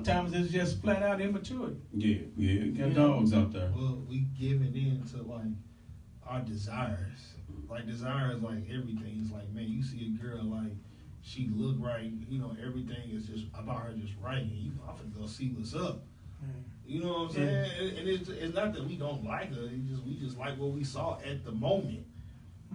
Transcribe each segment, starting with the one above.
Sometimes it's just flat out immaturity. Yeah, you got dogs out there. Well, we giving in to like our desires. Like desires, like everything. It's like, man, you see a girl like she look right, everything is just about her just right, and you I'm finna go see what's up. You know what I'm saying? And it's not that we don't like her. We just like what we saw at the moment.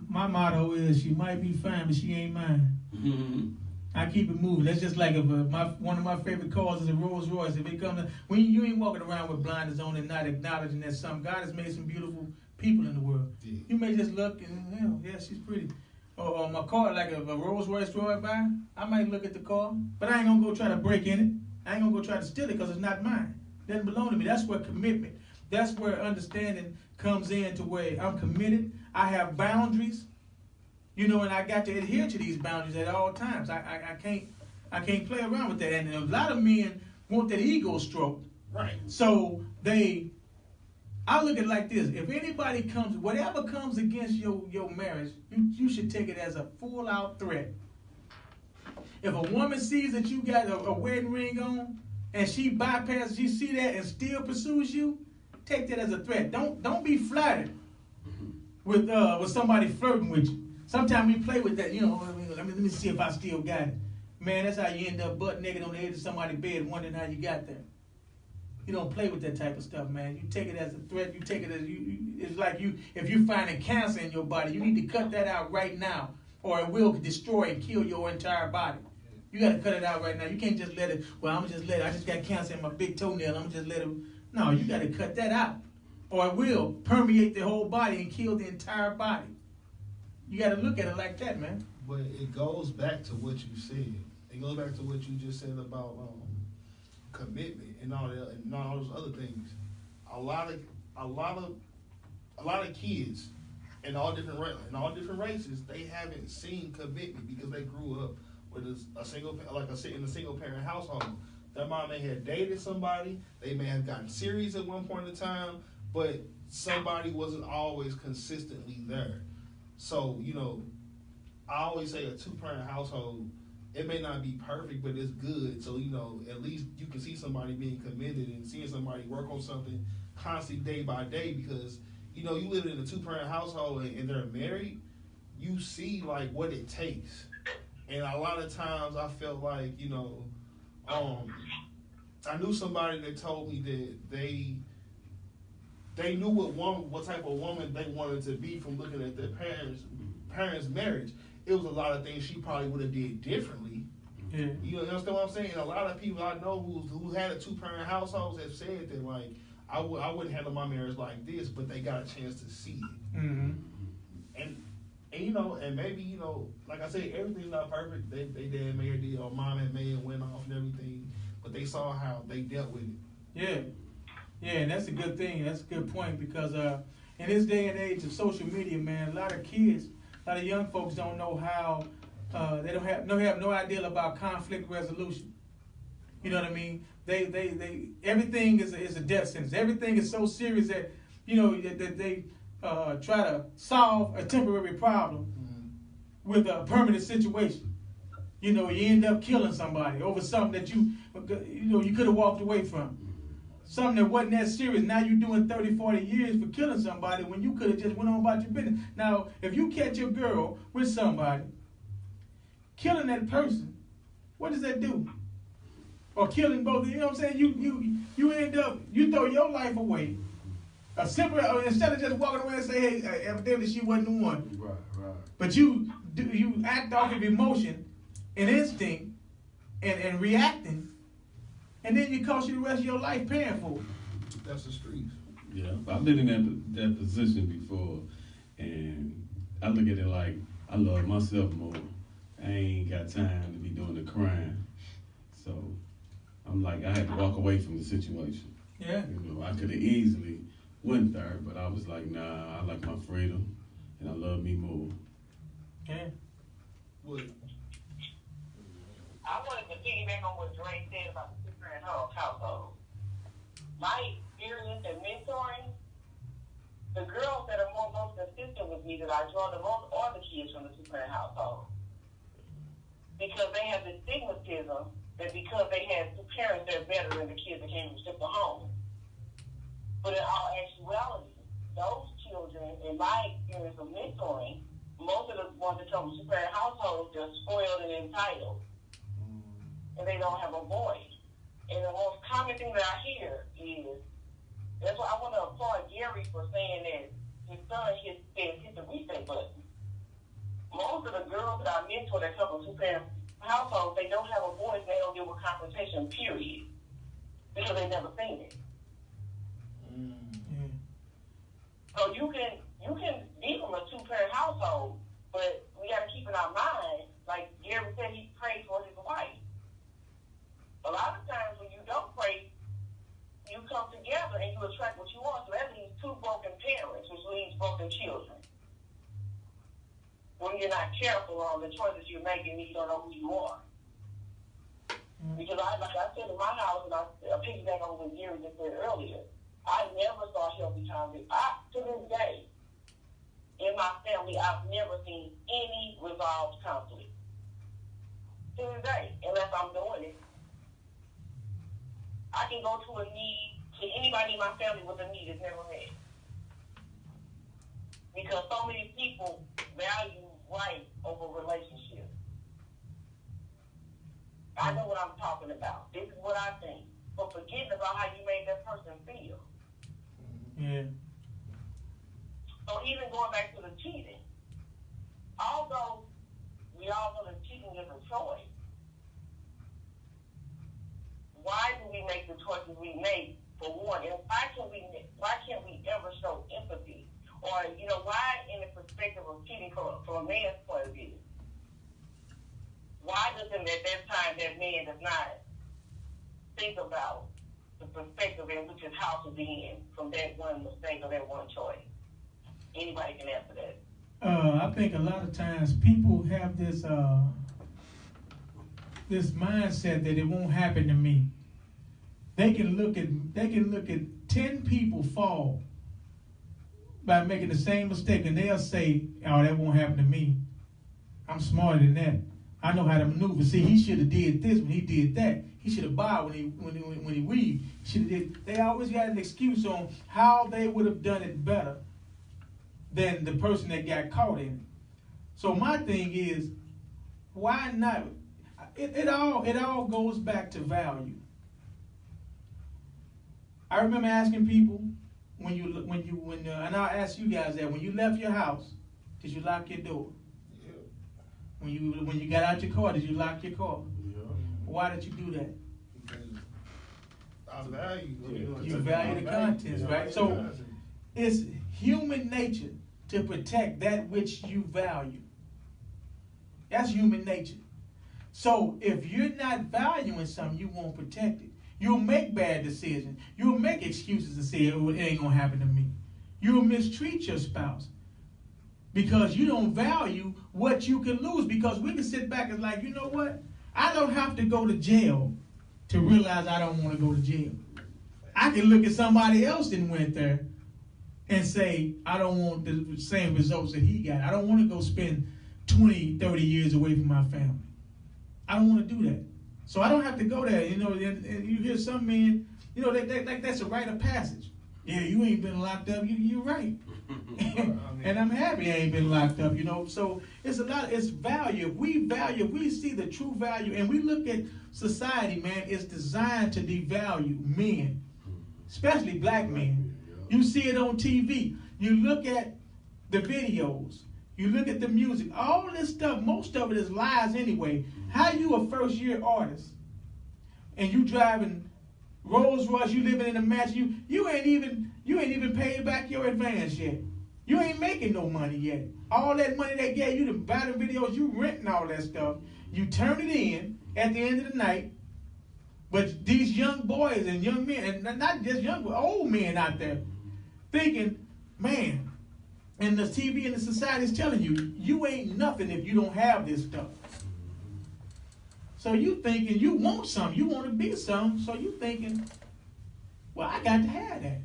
My motto is she might be fine, but she ain't mine. Mm-hmm. I keep it moving. That's just like if one of my favorite cars is a Rolls Royce. If it comes to, when you ain't walking around with blinders on and not acknowledging that God has made some beautiful people in the world. Yeah. You may just look and yeah, she's pretty. Or my car, like if a Rolls Royce drive by, I might look at the car, but I ain't gonna go try to break in it. I ain't gonna go try to steal it because it's not mine. It doesn't belong to me. That's where commitment. That's where understanding comes in to where I'm committed. I have boundaries. And I got to adhere to these boundaries at all times. I can't play around with that. And a lot of men want that ego stroke. Right. So I look at it like this. If anybody comes, whatever comes against your marriage, you should take it as a full-out threat. If a woman sees that you got a wedding ring on and she bypasses, you see that and still pursues you, take that as a threat. Don't be flattered with somebody flirting with you. Sometimes we play with that, let me see if I still got it. Man, that's how you end up butt naked on the edge of somebody's bed wondering how you got there. You don't play with that type of stuff, man. You take it as a threat. You take it as it's like if you finding cancer in your body, you need to cut that out right now, or it will destroy and kill your entire body. You got to cut it out right now. You can't just let it, I'm going to just let it. I just got cancer in my big toenail. I'm going to just let it. No, you got to cut that out, or it will permeate the whole body and kill the entire body. You got to look at it like that, man. But it goes back to what you said. It goes back to what you just said about commitment and all that, and all those other things. A lot of kids in all different races, they haven't seen commitment because they grew up with in a single parent household. Their mom may have dated somebody, they may have gotten serious at one point in time, but somebody wasn't always consistently there. So, I always say a two-parent household, it may not be perfect, but it's good. So, at least you can see somebody being committed and seeing somebody work on something constantly day by day because, you live in a two-parent household and they're married, you see, like, what it takes. And a lot of times I felt like, I knew somebody that told me that they knew what type of woman they wanted to be from looking at their parents' marriage. It was a lot of things she probably would have did differently. Yeah. You understand what I'm saying? A lot of people I know who had a two-parent households have said that, like, I wouldn't handle my marriage like this, but they got a chance to see it. Mm-hmm. And maybe, like I said, everything's not perfect. They dad may have or mom and may have went off and everything, but they saw how they dealt with it. Yeah. Yeah, and that's a good thing. That's a good point because in this day and age of social media, man, a lot of young folks don't know how, they have no idea about conflict resolution. You know what I mean? They everything is a death sentence. Everything is so serious that, that they try to solve a temporary problem with a permanent situation. You end up killing somebody over something that you could have walked away from. Something that wasn't that serious. Now you're doing 30, 40 years for killing somebody when you could have just went on about your business. Now, if you catch your girl with somebody, killing that person, what does that do? Or killing both, you know what I'm saying? You end up, you throw your life away. Instead of just walking away and say, hey, evidently she wasn't the one. Right. But you act off of emotion and instinct and reacting, and then it costs you the rest of your life paying for it. That's the streets. Yeah, I've been in that position before, and I look at it like I love myself more. I ain't got time to be doing the crime. So I'm like, I had to walk away from the situation. Yeah. I could have easily went there, but I was like, nah, I like my freedom, and I love me more. Yeah. What? I wanted to piggyback on what Dre said about the two-parent household. My experience in mentoring, the girls that are most consistent with me that I draw the most are the kids from the two-parent household. Because they have this stigmatism that because they had two parents, they're better than the kids that came from simple homes. But in all actuality, those children, in my experience of mentoring, most of the ones that come from two-parent households, they're spoiled and entitled, and they don't have a voice. And the most common thing that I hear is, that's why I want to applaud Gary for saying that his son hit the reset button. Most of the girls that I mentor that come from two-parent households, they don't have a voice, they don't deal with confrontation, period, because they've never seen it. So you can be from a two-parent household, but we got to keep in our mind, like Gary said, he prayed for his wife. A lot of times when you don't pray, you come together and you attract what you want. So that leaves two broken parents, which leaves broken children. When you're not careful on the choices you're making, you don't know who you are. Because like I said in my house, and I piggyback on what Gary just said earlier, I never saw healthy conflict. To this day, in my family, I've never seen any resolved conflict. To this day, unless I'm doing it. I can go to a need, to anybody in my family with a need is never met. Because so many people value right over relationship. I know what I'm talking about. This is what I think. But forgetting about how you made that person feel. Yeah. So even going back to the cheating, although we all know that cheating is a choice, why do we make the choices we make, for one? And why can't we ever show empathy? Or, why in the perspective of cheating from a man's point of view? Why doesn't at that time that man does not think about the perspective in which his house is in from that one mistake or that one choice? Anybody can answer that. I think a lot of times people have this mindset that it won't happen to me. They can look at 10 people fall by making the same mistake, and they'll say, "Oh, that won't happen to me. I'm smarter than that. I know how to maneuver. See, he should have did this when he did that. He should have bowed when he weaved. They always got an excuse on how they would have done it better than the person that got caught in it. So my thing is, why not? It all goes back to value. I remember asking people and I'll ask you guys that when you left your house, did you lock your door? Yeah. When you got out your car, did you lock your car? Yeah. Why did you do that? Because I value. You value the contents, right? So it's human nature to protect that which you value. That's human nature. So if you're not valuing something, you won't protect it. You'll make bad decisions. You'll make excuses to say, "Oh, it ain't gonna happen to me." You'll mistreat your spouse because you don't value what you can lose. Because we can sit back and like, you know what? I don't have to go to jail to realize I don't want to go to jail. I can look at somebody else that went there and say, I don't want the same results that he got. I don't want to go spend 20, 30 years away from my family. I don't want to do that. So I don't have to go there, and you hear some men, that's a rite of passage. Yeah, you ain't been locked up, you're right. And I'm happy I ain't been locked up, So it's value. If we see the true value, and we look at society, man, it's designed to devalue men, especially black men. You see it on TV. You look at the videos. You look at the music, all this stuff, most of it is lies anyway. How you a first-year artist and you driving Rolls Royce, you living in a mansion, you ain't even paid back your advance yet. You ain't making no money yet. All that money they gave you to buy the videos, you renting all that stuff. You turn it in at the end of the night. But these young boys and young men, and not just young, but old men out there thinking, man, and the TV and the society is telling you, you ain't nothing if you don't have this stuff. So you thinking you want something, you want to be something, so you thinking, well, I got to have that.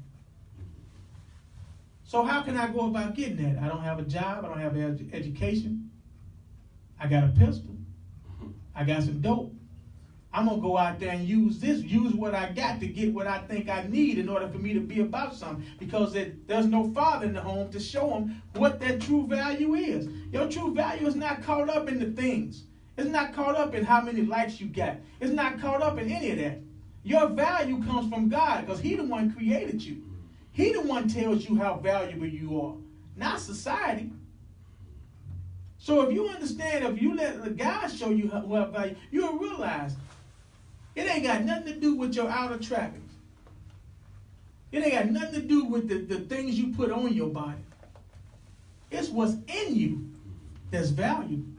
So how can I go about getting that? I don't have a job, I don't have education. I got a pistol. I got some dope. I'm gonna go out there and use what I got to get what I think I need in order for me to be about something. Because there's no father in the home to show them what that true value is. Your true value is not caught up in the things. It's not caught up in how many likes you got. It's not caught up in any of that. Your value comes from God, because He the one created you. He the one tells you how valuable you are, not society. So if you understand, if you let the God show you what value, you'll realize it ain't got nothing to do with your outer trappings. It ain't got nothing to do with the things you put on your body. It's what's in you that's valuable.